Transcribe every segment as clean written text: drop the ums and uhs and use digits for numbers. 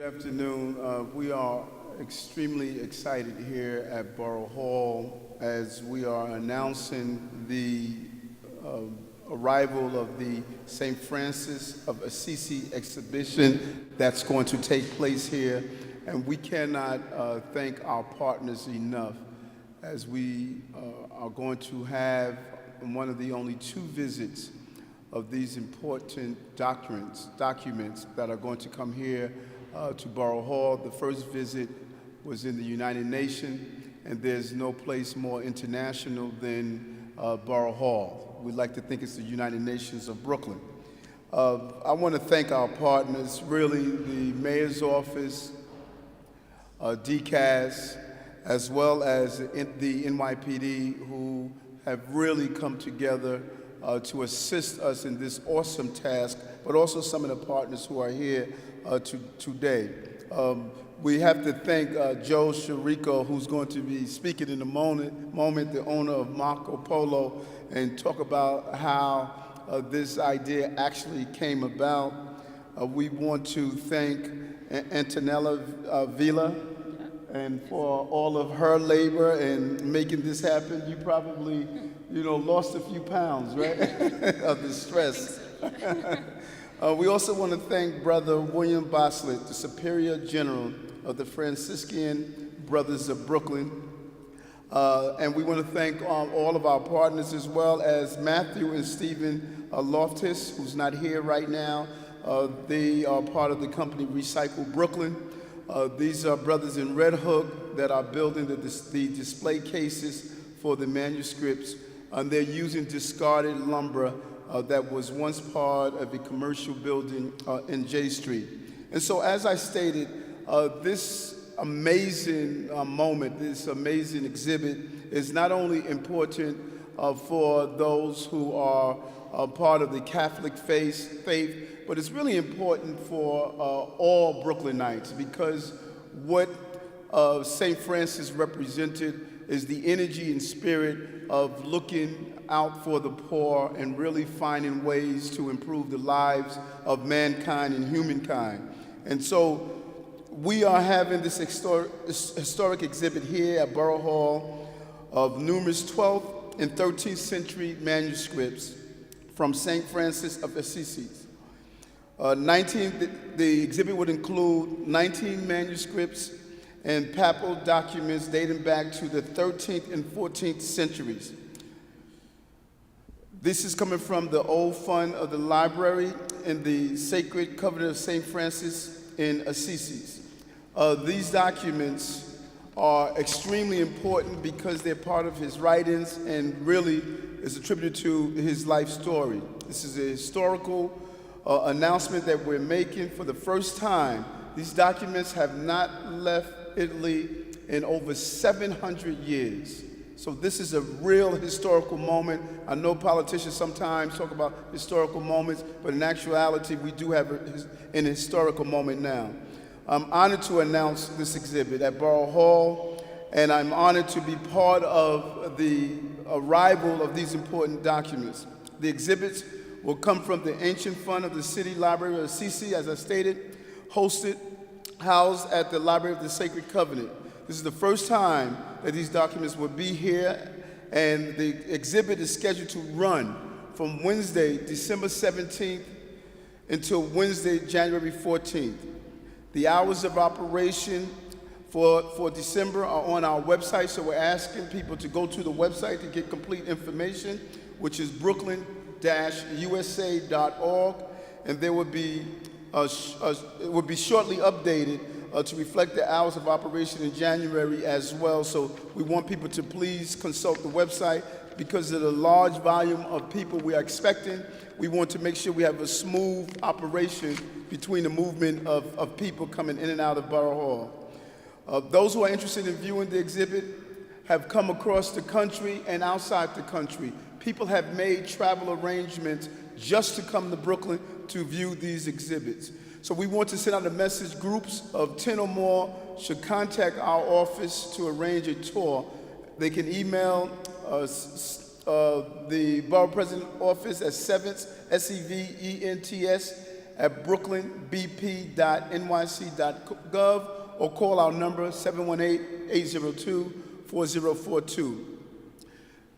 Good afternoon. We are extremely excited here at Borough Hall as we are announcing the arrival of the St. Francis of Assisi exhibition that's going to take place here. And we cannot thank our partners enough as we are going to have one of the only two visits of these important documents that are going to come here to Borough Hall. The first visit was in the United Nations, and there's no place more international than Borough Hall. We like to think it's the United Nations of Brooklyn. I want to thank our partners, really the Mayor's Office, DCAS, as well as the NYPD, who have really come together to assist us in this awesome task, but also some of the partners who are here today. We have to thank Joe Chirico, who's going to be speaking in a moment, the owner of Marco Polo, and talk about how this idea actually came about. We want to thank Antonella Villa and for all of her labor in making this happen. You probably, lost a few pounds, right, of the stress. We also want to thank Brother William Boslett, the Superior General of the Franciscan Brothers of Brooklyn. And we want to thank all of our partners, as well as Matthew and Stephen Loftus, who's not here right now. They are part of the company Recycle Brooklyn. These are brothers in Red Hook that are building the display cases for the manuscripts. And they're using discarded lumber that was once part of a commercial building in J Street. And so, as I stated, this amazing moment, this amazing exhibit is not only important for those who are part of the Catholic faith, but it's really important for all Brooklynites, because what St. Francis represented is the energy and spirit of looking out for the poor and really finding ways to improve the lives of mankind and humankind. And so we are having this historic exhibit here at Borough Hall of numerous 12th and 13th century manuscripts from St. Francis of Assisi. The exhibit would include 19 manuscripts and papal documents dating back to the 13th and 14th centuries. This is coming from the old fund of the library in the Sacred Covenant of St. Francis in Assisi. These documents are extremely important because they're part of his writings and really is attributed to his life story. This is a historical announcement that we're making for the first time. These documents have not left Italy in over 700 years. So this is a real historical moment. I know politicians sometimes talk about historical moments, but in actuality, we do have an historical moment now. I'm honored to announce this exhibit at Borough Hall, and I'm honored to be part of the arrival of these important documents. The exhibits will come from the ancient fund of the City Library of Assisi, as I stated, housed at the Library of the Sacred Covenant. This is the first time that these documents will be here, and the exhibit is scheduled to run from Wednesday, December 17th until Wednesday, January 14th. The hours of operation for December are on our website, so we're asking people to go to the website to get complete information, which is brooklyn-usa.org, and there will be it will be shortly updated to reflect the hours of operation in January as well. So we want people to please consult the website because of the large volume of people we are expecting. We want to make sure we have a smooth operation between the movement of people coming in and out of Borough Hall. Those who are interested in viewing the exhibit have come across the country and outside the country. People have made travel arrangements just to come to Brooklyn to view these exhibits. So we want to send out a message. Groups of 10 or more should contact our office to arrange a tour. They can email the Borough President office at Sevents, SEVENTS, at brooklynbp.nyc.gov or call our number 718-802-4042.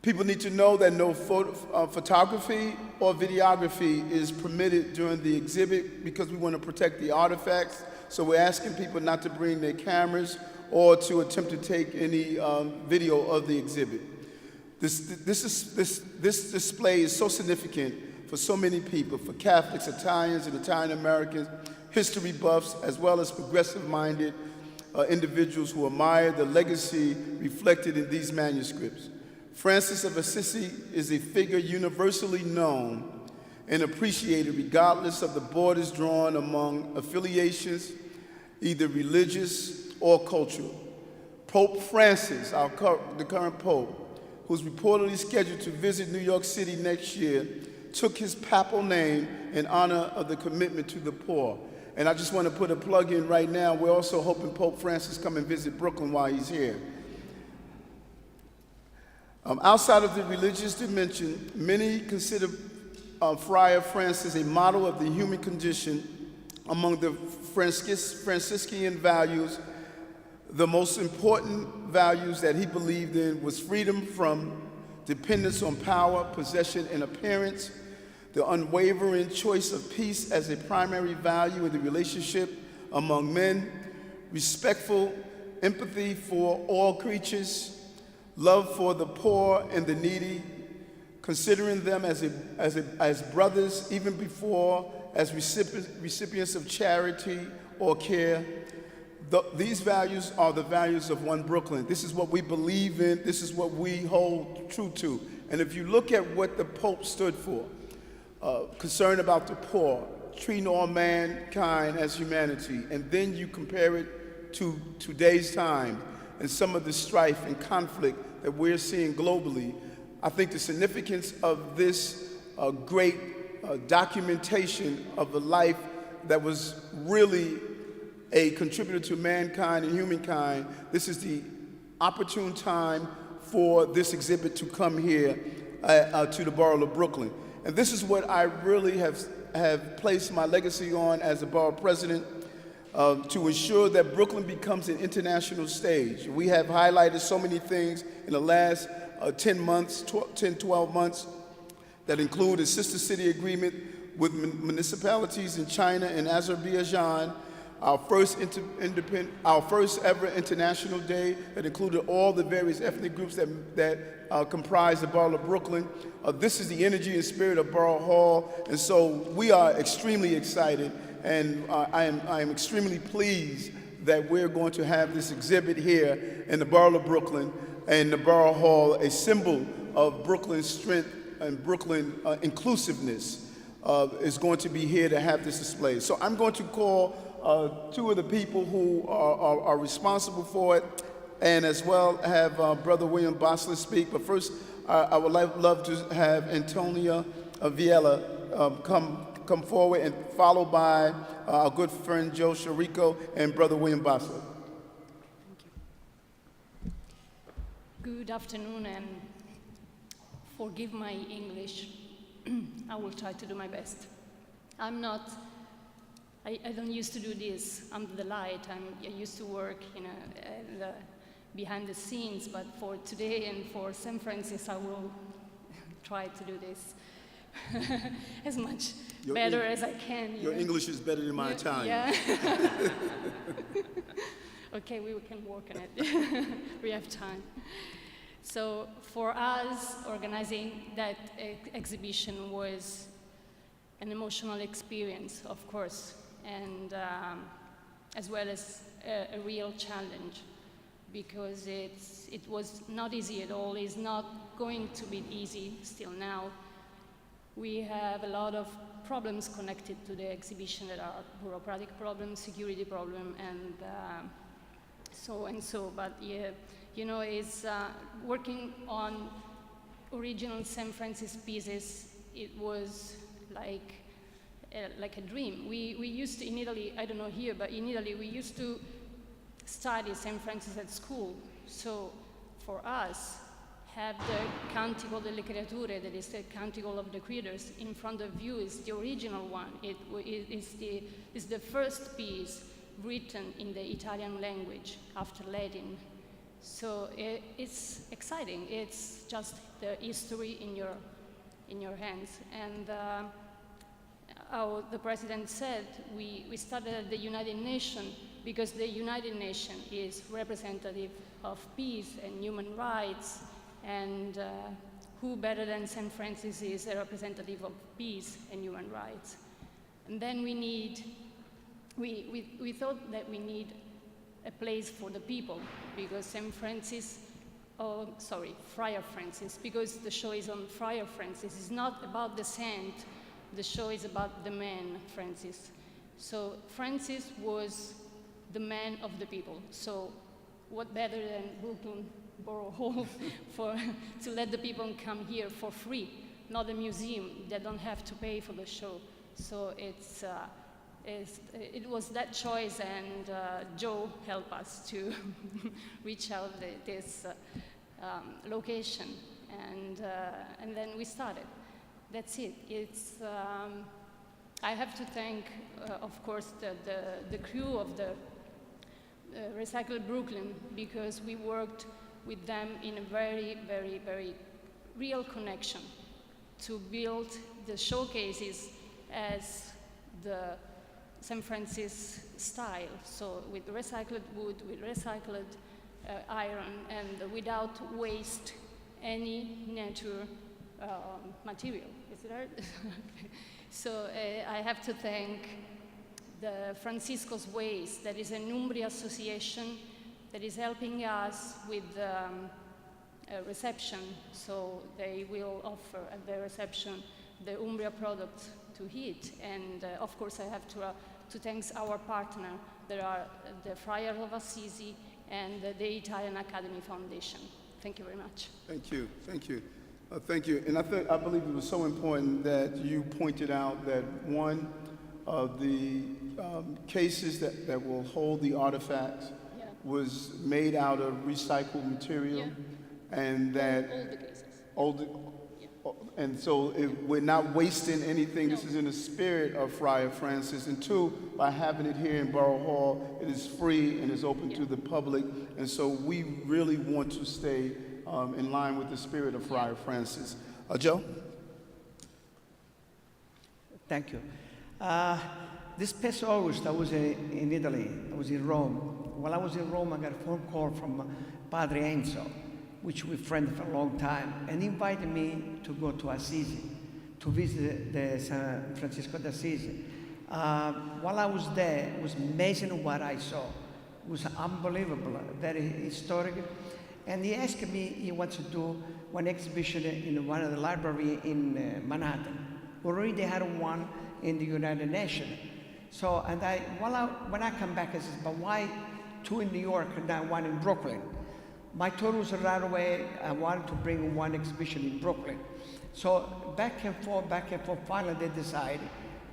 People need to know that no photography or videography is permitted during the exhibit because we want to protect the artifacts. So we're asking people not to bring their cameras or to attempt to take any video of the exhibit. This display is so significant for so many people, for Catholics, Italians, and Italian Americans, history buffs, as well as progressive-minded individuals who admire the legacy reflected in these manuscripts. Francis of Assisi is a figure universally known and appreciated regardless of the borders drawn among affiliations, either religious or cultural. Pope Francis, the current Pope, who's reportedly scheduled to visit New York City next year, took his papal name in honor of the commitment to the poor. And I just want to put a plug in right now. We're also hoping Pope Francis come and visit Brooklyn while he's here. Outside of the religious dimension, many consider Friar Francis a model of the human condition. Among the Franciscan values, the most important values that he believed in was freedom from dependence on power, possession, and appearance, the unwavering choice of peace as a primary value in the relationship among men, respectful empathy for all creatures, love for the poor and the needy, considering them as brothers even before as recipients of charity or care. These values are the values of One Brooklyn. This is what we believe in. This is what we hold true to. And if you look at what the Pope stood for, concern about the poor, treating all mankind as humanity, and then you compare it to today's time and some of the strife and conflict that we're seeing globally, I think the significance of this great documentation of a life that was really a contributor to mankind and humankind, this is the opportune time for this exhibit to come here to the Borough of Brooklyn. And this is what I really have placed my legacy on as a borough president, to ensure that Brooklyn becomes an international stage. We have highlighted so many things in the last 10 months, 12 months, that include a sister city agreement with municipalities in China and Azerbaijan, our first ever international day that included all the various ethnic groups that comprise the Borough of Brooklyn. This is the energy and spirit of Borough Hall, and so we are extremely excited, and I am extremely pleased that we're going to have this exhibit here in the Borough of Brooklyn and the Borough Hall, a symbol of Brooklyn's strength and Brooklyn inclusiveness is going to be here to have this display. So I'm going to call two of the people who are responsible for it, and as well have Brother William Bosler speak. But first, I would love to have Antonia Viella come forward, and followed by our good friend Joe Chirico and Brother William Bosler. Thank you. Good afternoon, and forgive my English. I will try to do my best. I don't used to do this under the light. I used to work behind the scenes, but for today and for St. Francis, I will try to do this as much better as I can. Your English is better than my Italian. Yeah. Okay, we can work on it. We have time. So for us, organizing that exhibition was an emotional experience, of course, and as well as a real challenge, because it was not easy at all. It's not going to be easy still now. We have a lot of problems connected to the exhibition that are bureaucratic problems, security problem, and so. But yeah, you know, it's working on original St. Francis pieces. It was like a dream. We used to, in Italy, I don't know here, but in Italy we used to study St. Francis at school. So for us, have the Cantico delle Creature, that is the Canticle of the Creators, in front of you is the original one. It is the first piece written in the Italian language after Latin. So it's exciting. It's just the history in your hands. And how the president said, we started at the United Nations because the United Nations is representative of peace and human rights, and who better than St. Francis is a representative of peace and human rights. And then we thought that we need a place for the people, because Friar Francis, because the show is on Friar Francis. It's not about the saint, the show is about the man, Francis. So Francis was the man of the people. So what better than Brooklyn Borough Hall to let the people come here for free, not a museum. They don't have to pay for the show. So it was that choice, and Joe helped us to reach out this location, and then we started. That's it. I have to thank, of course, the crew of the Recycle Brooklyn, because we worked with them in a very, very, very real connection to build the showcases as the St. Francis style, so with recycled wood, with recycled iron, and without waste any nature material. Is it right? Okay. So I have to thank the Francisco's Ways, that is an Umbria association that is helping us with reception. So they will offer at the reception the Umbria products to eat. And of course, I have to thank our partner. There are the Friars of Assisi and the Italian Academy Foundation. Thank you very much. Thank you. Thank you. Thank you. And I believe it was so important that you pointed out that one of the cases that will hold the artifacts was made out of recycled material, and that All the cases. And so we're not wasting anything. No. This is in the spirit of Friar Francis. And two, by having it here in Borough Hall, it is free and is open to the public. And so we really want to stay in line with the spirit of Friar Francis. Joe? Thank you. This past August, I was in Italy. I was in Rome. While I was in Rome, I got a phone call from Padre Enzo, which we friends for a long time, and he invited me to go to Assisi, to visit the San Francisco d'Assisi. While I was there, it was amazing what I saw. It was unbelievable, very historic. And he asked me, he wants to do one exhibition in one of the libraries in Manhattan. Already they had one in the United Nations. So, and when I come back, I said, but why two in New York and now one in Brooklyn? My thought was right away, I wanted to bring one exhibition in Brooklyn. So back and forth, finally they decided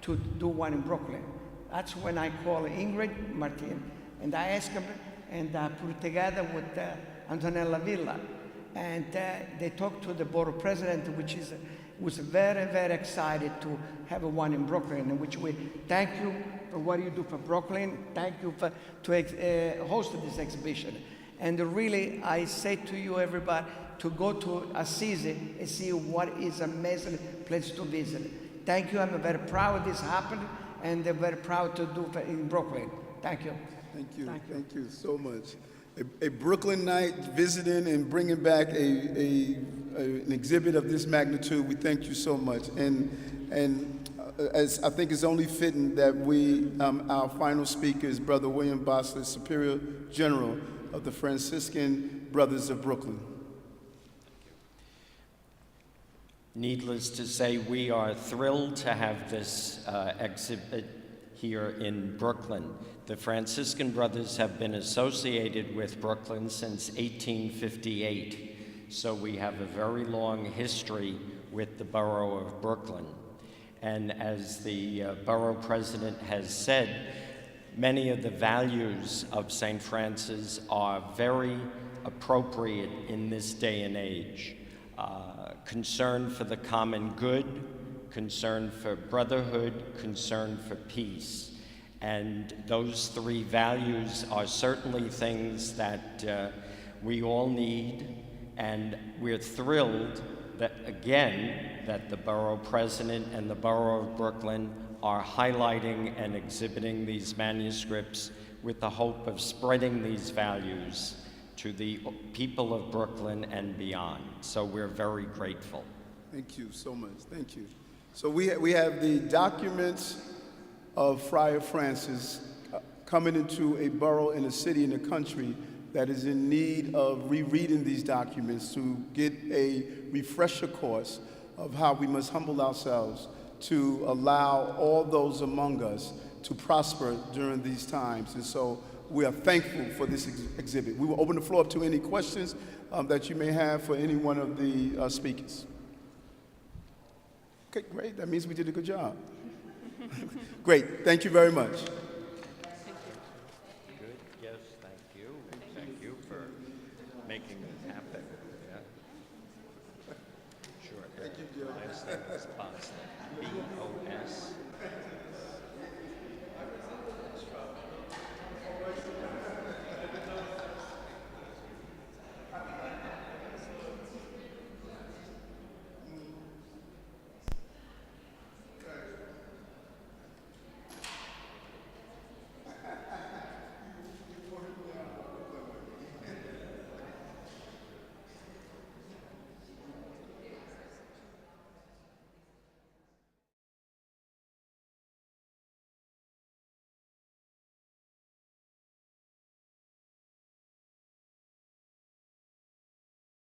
to do one in Brooklyn. That's when I called Ingrid Martin, and I asked them, and I put it together with Antonella Villa. And they talked to the Borough President, which was very, very excited to have one in Brooklyn, in which we thank you for what you do for Brooklyn. Thank you to host this exhibition. And really, I say to you, everybody, to go to Assisi and see what is an amazing place to visit. Thank you. I'm very proud this happened, and I'm very proud to do it in Brooklyn. Thank you. Thank you. Thank you so much. A Brooklyn night visiting and bringing back an exhibit of this magnitude. We thank you so much. And as I think it's only fitting that our final speaker is Brother William Bosley, Superior General of the Franciscan Brothers of Brooklyn. Needless to say, we are thrilled to have this exhibit here in Brooklyn. The Franciscan Brothers have been associated with Brooklyn since 1858, so we have a very long history with the borough of Brooklyn. And as the borough president has said, many of the values of St. Francis are very appropriate in this day and age. Concern for the common good, concern for brotherhood, concern for peace. And those three values are certainly things that we all need, and we're thrilled that, again, that the Borough President and the Borough of Brooklyn are highlighting and exhibiting these manuscripts with the hope of spreading these values to the people of Brooklyn and beyond. So we're very grateful. Thank you so much. Thank you. So we have the documents of Friar Francis coming into a borough in a city in the country that is in need of rereading these documents to get a refresher course of how we must humble ourselves to allow all those among us to prosper during these times. And so we are thankful for this exhibit. We will open the floor up to any questions that you may have for any one of the speakers. Okay, great. That means we did a good job. Great. Thank you very much. Good. Yes, thank you. Thank you for making this happen. Yeah. Sure. Thank you, Joe. Nice thing is positive.